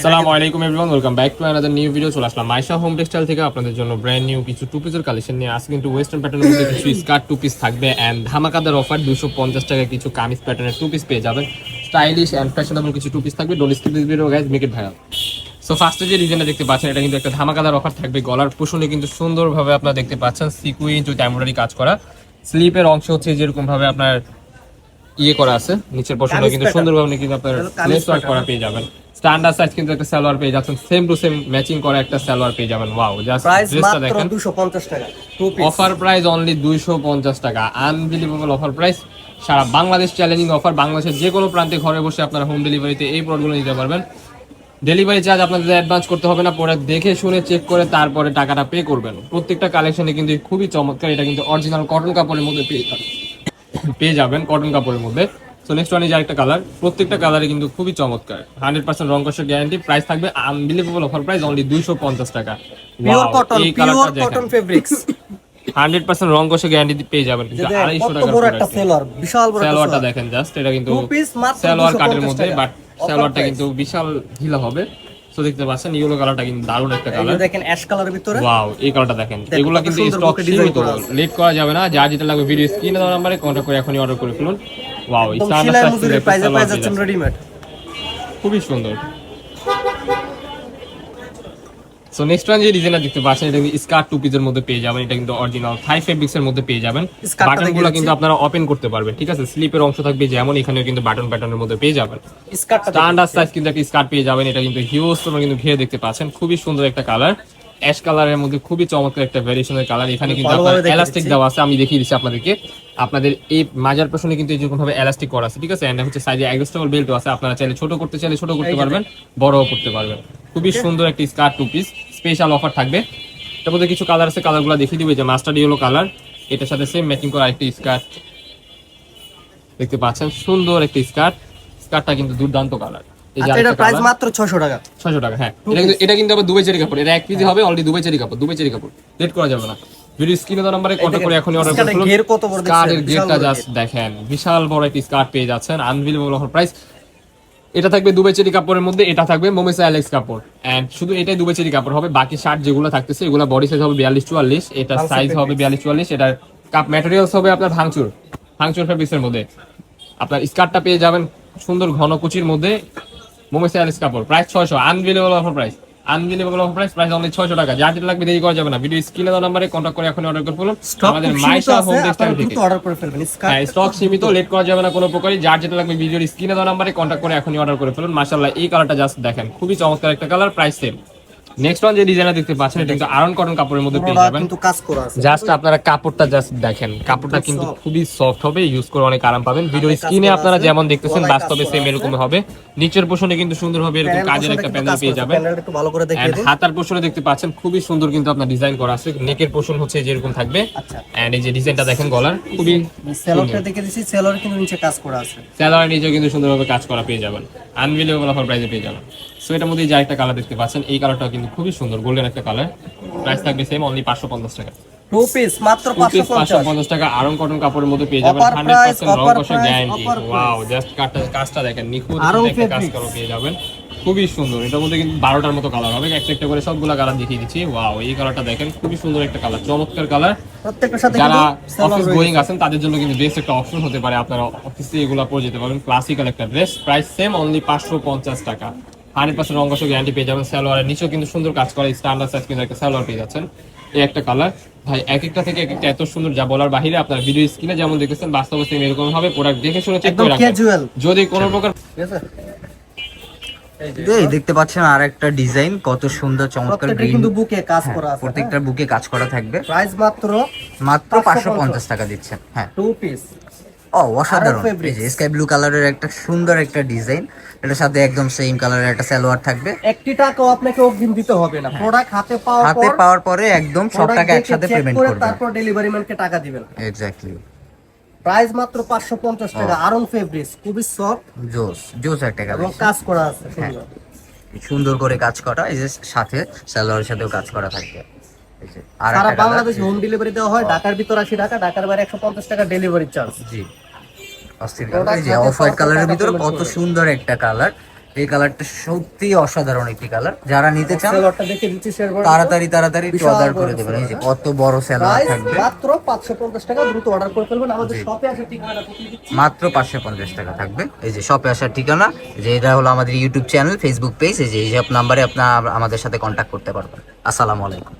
আসসালামু আলাইকুম everyone, welcome back to another new video. চলে আসলাম মাইশা হোম টেক্সটাইল থেকে আপনাদের জন্য ব্র্যান্ড নিউ কিছু টু পিসের কালেকশন নিয়ে। আজকে কিন্তু ওয়েস্টার্ন প্যাটার্নের মধ্যে কিছু স্কার্ট টু পিস থাকবে এন্ড ধামাকাদার অফার 250 টাকায় কিছু কামিজ প্যাটার্নের টু পিস পেয়ে যাবেন। স্টাইলিশ এন্ড ফ্যাশনেবল কিছু টু পিস থাকবে। Don't skip this video guys, make it viral. So ফার্স্টে যে ডিজাইনটা দেখতে পাচ্ছেন এটা কিন্তু একটা ধামাকাদার অফার থাকবে। গলার পোষণে কিন্তু সুন্দরভাবে আপনারা দেখতে পাচ্ছেন সিকুইন উইথ এমব্রয়ডারি কাজ করা। স্লিপের অংশ হচ্ছে যেরকম ভাবে আপনার ইয়ে করা আছে, নিচের পোর্শনে কিন্তু সুন্দরভাবে কিন্তু আপনার লেস ওয়ার্ক করা পেয়ে যাবেন। স্ট্যান্ডার্ড সাইজ কিন্তু একটা সালোয়ার পেয়ে যাচ্ছেন, সেম টু সেম ম্যাচিং করা একটা সালোয়ার পেয়ে যাবেন। ওয়াও, জাস্ট ড্রেসটা দেখেন, 250 টাকা অফার প্রাইস অনলি 250 টাকা। আনবিলিভেবল অফার প্রাইস, সারা বাংলাদেশ চ্যালেঞ্জিং অফার। বাংলাদেশের যে কোনো প্রান্তে ঘরে বসে আপনারা হোম ডেলিভারিতে এই প্রোডাক্টগুলো নিতে পারবেন। ডেলিভারি চার্জ আপনাদের অ্যাডভান্স করতে হবে না, প্রোডাক্ট দেখে শুনে চেক করে তারপরে টাকাটা পে করবেন। প্রত্যেকটা কালেকশনে কিন্তু খুবই চমৎকার। এটা কিন্তু অরিজিনাল কটন কাপড়ের মধ্যে পেয়ে যাবেন, কটন কাপড়ের মধ্যে। সো নেক্সট ওয়ান ইজ আরেকটা কালার। প্রত্যেকটা কালারে কিন্তু খুবই চমৎকার। 100% রং কষের গ্যারান্টি। প্রাইস থাকবে আনবিলিভেবল অফার প্রাইস অনলি 250 টাকা। Pure cotton, pure cotton fabrics, 100% রং কষে গ্যারান্টি পেয়ে যাবেন। কিন্তু 250 টাকা বড় একটা সেলর, বিশাল বড় সালোয়ারটা দেখেন জাস্ট। এটা কিন্তু সালোয়ার কাটের মধ্যে, বাট সালোয়ারটা কিন্তু বিশাল ঢিলা হবে। সো দেখতে পাচ্ছেন ইয়েলো কালারটা কিন্তু দারুণ একটা কালার। দেখেন অ্যাশ কালারের ভিতরে, ওয়াও, এই কালারটা দেখেন। এগুলো কিন্তু স্টক সীমিত, লেট করা যাবে না। যা যেটা লাগবে ভিডিও স্ক্রিনে দেওয়া নম্বরে কন্টাক্ট করে এখনই অর্ডার করে ফেলুন। ওয়াও, এই স্টাইলিশ প্রাইসে পেয়ে যাচ্ছেন রেডিমেড, খুবই সুন্দর। সো নেক্সট ওয়ান যে ডিজাইনটা দেখতে পাচ্ছেন এটা কিন্তু স্কার্ট টু পিসের মধ্যে পেয়ে যাবেন। এটা কিন্তু অরিজিনাল থাই ফেব্রিক্স এর মধ্যে পেয়ে যাবেন। বাটনগুলো কিন্তু আপনারা ওপেন করতে পারবেন, ঠিক আছে। স্লিপের অংশ থাকবে যেমন, এখানেও কিন্তু বাটন প্যাটার্নের মধ্যে পেয়ে যাবেন। স্ট্যান্ডার্ড সাইজ কিন্তু একটা স্কার্ট পেয়ে যাবেন। এটা কিন্তু হিউজ, তোমরা কিন্তু ঘিরে দেখতে পাচ্ছেন। খুবই সুন্দর একটা কালার, অ্যাশ কালারের মধ্যে খুবই চমৎকার একটা ভেরিয়েশনের কালার। এখানে কিন্তু আপনার এলাস্টিক দেওয়া আছে, আমি দেখিয়ে দিচ্ছি আপনাদেরকে। আপনাদের এই মাজার পেছনে কিন্তু এরকম ভাবে এলাস্টিক করা আছে, ঠিক আছে। এন্ড হচ্ছে সাইজে অ্যাডজাস্টেবল বেল্টও আছে। আপনারা চাইলে ছোট করতে চাইলে ছোট করতে পারবেন, বড়ও করতে পারবেন। খুবই সুন্দর একটা skirt two piece, special offer থাকবে। তার মধ্যে কিছু কালার আছে, কালারগুলো দেখিয়ে দিবে। যে মাস্টার্ড ইয়েলো কালার, এটার সাথে সেম ম্যাচিং করা একটা স্কার্ট দেখতে পাচ্ছেন। সুন্দর একটা স্কার্ট, স্কার্টটা কিন্তু দুর্দান্ত কালার। এটা প্রাইস মাত্র 600 টাকা। 600 টাকা, হ্যাঁ। এটা কিন্তু আবার দুবাই চেরি কাপড়। এটা 1 পিস হবে অলরেডি দুবাই চেরি কাপড়, দুবাই চেরি কাপড়। লেট করা যাবে না। ভিডিও স্ক্রিনে দেওয়া নম্বরে কন্টাক্ট করে এখনই অর্ডার করুন। ঘের কত বড় দেখছেন, স্কার্টের ঘেরটা জাস্ট দেখেন, বিশাল বড় একটা স্কার্ট পেয়ে যাচ্ছেন। Unbelievable offer price. এটা থাকবে দুবাই চেরি কাপড়ের মধ্যে, এটা থাকবে মোমেসা অ্যালেক্স কাপড়। এন্ড শুধু এটাই দুবাই চেরি কাপড় হবে। বাকি শার্ট যেগুলো থাকতেছে এগুলো বডি সাইজ হবে 42-44, এটা সাইজ হবে 42-44। এটার কাপ ম্যাটেরিয়ালস হবে আপনার ভাঙচুর ফেব্রিক্সের মধ্যে। আপনার স্কার্টটা পেয়ে যাবেন সুন্দর ঘন কুচির মধ্যে, মোমেসা অ্যালেক্স কাপড়। Price 600, unbelievable offer price. Unbelievable offer price, price only 600 টাকা। যার যেটা লাগবে দেরি করা যাবে না। ভিডিও স্ক্রিনে দেওয়া নম্বরে কন্টাক্ট করে এখনই অর্ডার করে ফেলুন আমাদের মাইশা হোম টেক্সটাইল থেকে। অর্ডার করে ফেলবেন। হ্যাঁ, স্টক সীমিত, লেট করা যাবে না কোনো প্রকারই। যার যেটা লাগবে ভিডিওর স্ক্রিনে দেওয়া নম্বরে কন্টাক্ট করে এখনই অর্ডার করে ফেলুন। মাশাআল্লাহ, এই কালারটা জাস্ট দেখেন, খুবই চমৎকার একটা colour, price same. Next one যে ডিজাইনটা দেখতে পাচ্ছেন এটা কিন্তু আয়রন কটন কাপড়ের মধ্যে পেয়ে যাবেন। কিন্তু কাজ করা আছে, জাস্ট আপনারা কাপড়টা জাস্ট দেখেন, কাপড়টা কিন্তু খুবই সফট হবে, ইউজ করে অনেক আরাম পাবেন। ভিডিওর স্ক্রিনে আপনারা যেমন দেখতেছেন বাস্তবে সেম এরকম হবে। নিচের পোর্শনে কিন্তু সুন্দর হবে, এরকম কাজের একটা প্যানেল পেয়ে যাবেন। একটু ভালো করে দেখিয়ে দিন। হাতার পোর্শনে দেখতে পাচ্ছেন খুবই সুন্দর কিন্তু আপনার ডিজাইন করা আছে। নেকের পোর্শন হচ্ছে যেরকম থাকবে। এন্ড এই যে ডিজাইনটা দেখেন গলার, খুবই সেলরটা দেখে দিছি, সেলর কিন্তু নিচে কাজ করা আছে। সেলরের নিচে কিন্তু সুন্দরভাবে কাজ করা পেয়ে যাবেন। আনবিলিভেবল অফার প্রাইসে পেয়ে যাবেন। সো এটার মধ্যে যে একটা কালার দেখতে পাচ্ছেন, এই কালারটাও কিন্তু খুবই সুন্দর, গোল্ডেন একটা কালার। প্রাইস থাকবে সেম, অনলি 550 টাকা। টু পিস মাত্র 550 টাকা। আয়রন কটন কাপড়ের মধ্যে পেয়ে যাবেন। 100% রং কষে গ্যারান্টি। ওয়াও, জাস্ট কাজটা দেখেন, নিখুঁত একটা কাজ করা পেয়ে যাবেন। খুবই সুন্দর। এটার মধ্যে কিন্তু 12টার মতো কালার হবে, একটা একটা করে সবগুলা কালার দেখিয়ে দিচ্ছি। ওয়াও, এই কালারটা দেখেন, খুবই সুন্দর একটা কালার, চমৎকার কালার। প্রত্যেকটার সাথে যারা অফিস গোয়িং আছেন তাদের জন্য কিন্তু বেস্ট একটা অপশন হতে পারে। আপনারা অফিসে এগুলো পরে যেতে পারবেন, ক্লাসিক্যাল একটা ড্রেস। প্রাইস সেম, অনলি 550 টাকা। 100% রং কষে গ্যারান্টি পেয়ে যাবেন। সালোয়ারের নিচেও কিন্তু সুন্দর কাজ করে, স্ট্যান্ডার্ড সাইজ কিন্তু একটা সালোয়ার পেয়ে যাচ্ছেন। এই একটা কালার ভাই, এক একটা থেকে এক একটা এত সুন্দর, যা বলার বাহিরে। আপনার ভিডিও স্ক্রিনে যেমন দেখতেছেন বাস্তবে সেম এরকম হবে। প্রোডাক্ট দেখে শুনে চেক করে রাখবেন। যদি কোনো প্রকার এই দেখতে পাচ্ছেন আর একটা ডিজাইন, কত সুন্দর চমৎকার গ্রিন, কিন্তু বুকে কাজ করা আছে। প্রত্যেকটা বুকে কাজ করা থাকবে। প্রাইস মাত্র 550 টাকা দিচ্ছেন। হ্যাঁ, টু পিস। ও অসাধারণ। এই যে স্কাই ব্লু কালারের একটা সুন্দর একটা ডিজাইন, এটার সাথে একদম সেম কালারের একটা সালোয়ার থাকবে। 1 টাকাও আপনাকে অগ্রিম দিতে হবে না। প্রোডাক্ট হাতে পাওয়ার পরে একদম সব টাকা একসাথে পেমেন্ট করবেন, তারপর ডেলিভারি ম্যানকে টাকা দিবেন। এক্স্যাক্টলি। প্রাইস মাত্র 550 টাকা। আরং ফেব্রিক্স, খুবই সফট, জোস একটা কালার, এবং কাজ করা আছে সুন্দর। সুন্দর করে কাজ করা। এই যে সাথে সালোয়ারের সাথেও কাজ করা থাকবে। এই যে আর সারা একটা বাংলাদেশ হোম ডেলিভারি দেওয়া হয়। ঢাকার ভিতর 80 টাকা, ঢাকার বাইরে 150 টাকা ডেলিভারি চার্জ। জি, অস্থির কালার। এই যে অফ হোয়াইট কালারের ভিতরে কত সুন্দর একটা কালার, এই কালারটা সত্যি অসাধারণ একটি কালার, যারা নিতে চান সেলরটা দেখে দিচ্ছি শেরবানি তাড়াতাড়ি বিশাল অর্ডার বড় করে দেবেন। এই যে সালোয়ার। কত বড় সেলোয়ার প্রাইস থাকবে, মাত্র 550 টাকা, দ্রুত অর্ডার করে ফেলবেন। আমাদের শপে আসে ঠিকানাটা কোথায় দিচ্ছি? মাত্র 550 টাকা থাকবে। এই যে শপে আসার ঠিকানা, যে এটা হলো আমাদের ইউটিউব চ্যানেল, ফেসবুক পেজ, এই যে এইসব নাম্বারে আপনারা আমাদের সাথে কন্ট্যাক্ট করতে পারবেন। আসসালামু আলাইকুম।